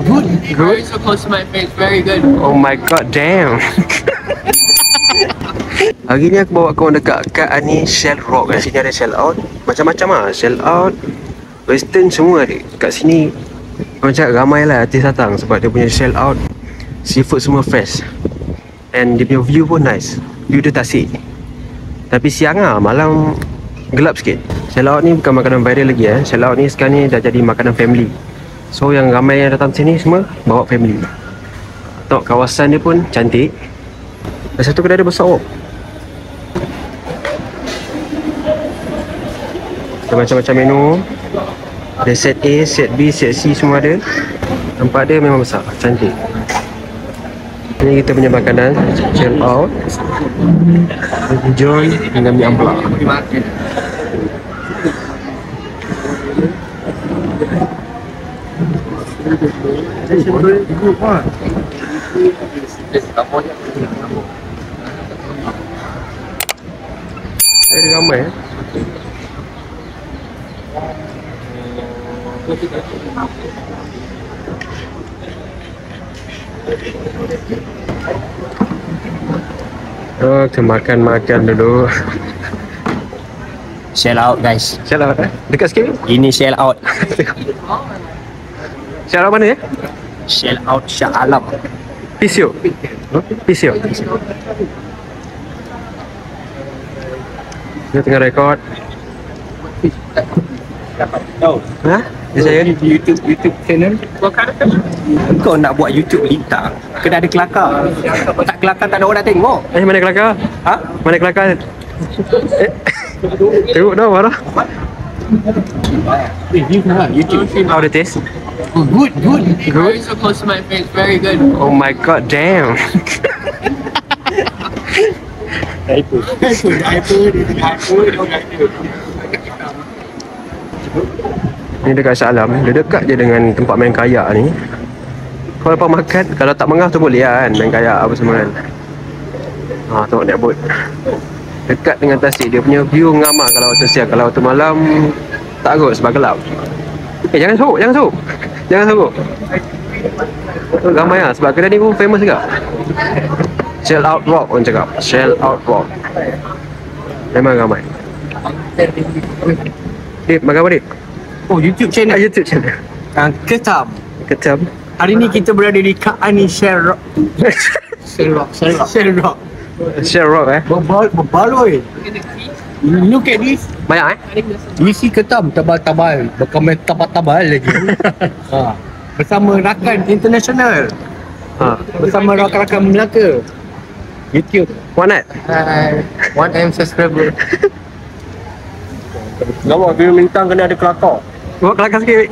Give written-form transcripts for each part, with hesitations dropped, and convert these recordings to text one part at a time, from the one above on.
Good. Very so close to my face. Very good. Oh my god, damn. Hari ni aku bawa kau dekat ni Shell Rock. Kat sini ada Shell Out. Macam-macam lah. Shell Out, Western semua ada. Kat sini macam ramai lah artis datang sebab dia punya Shell Out, seafood semua fresh. And dia punya view pun nice. View dia tasik. Tapi siang lah, malam gelap sikit. Shell Out ni bukan makanan viral lagi Shell Out ni sekarang ni dah jadi makanan family. So yang ramai yang datang sini semua bawa family. Tengok kawasan dia pun cantik. Dan satu kedai dia besar. Ada macam-macam menu. Ada set A, set B, set C semua ada. Nampak dia memang besar, cantik. Ini kita punya makanan Shell Out, John dengan mi ampla. Ada ramai Oh, kita makan dulu. Shell Out, guys. Shell Out dekat sikit. Ini Shell Out. Shell Out mana Shell Out Shah Alam. PCO. PCO. Dia tengah rekod. Oh, Ha? Dia saya YouTube channel. Kau nak buat YouTube lintang, kena ada kelakar. Tak kelakar tak ada orang nak tengok. mana kelakar? Ha? Mana kelakar? Tengok dah marah. YouTube. How the taste? Good. Very so close to my face. Very good. Oh my god, damn. Ni dekat Shah Alam. Dia dekat je dengan tempat main kayak ni. Kau lepas makan, kalau tak mengah tu boleh lah kan, main kayak apa semua kan. Tengok naik boat. Dekat dengan tasik. Dia punya view ngamah kalau waktu siang. Kalau waktu malam tak kot sebab gelap. Jangan sorok. Ramai lah sebab kedai ni pun famous juga. Shell Out Rock orang cakap. Shell Out Rock. Memang ramai. Dip, makan apa Dip? Oh, YouTube channel. YouTube channel. Ketam. Hari ni kita berada di Kaani Shell Rock. Shell Rock. Shell Rock Berbaloi. Look at this. Banyak Isi ketam tebal-tebal. Berkamera tebal-tebal lagi. Bersama rakan international. Bersama rakan-rakan Melaka. YouTube. Wanat? 1M subscriber. Lawak view Mintang kena ada kelakar. Buat kelakar sikit.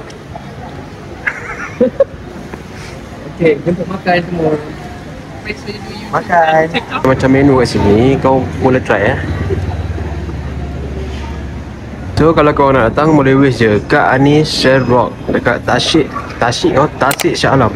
Okay, jemput makan semua. Makan. Macam menu kat sini, kau boleh try So kalau kau nak datang boleh wish je kat Shell Rock dekat Tasik Shah Alam.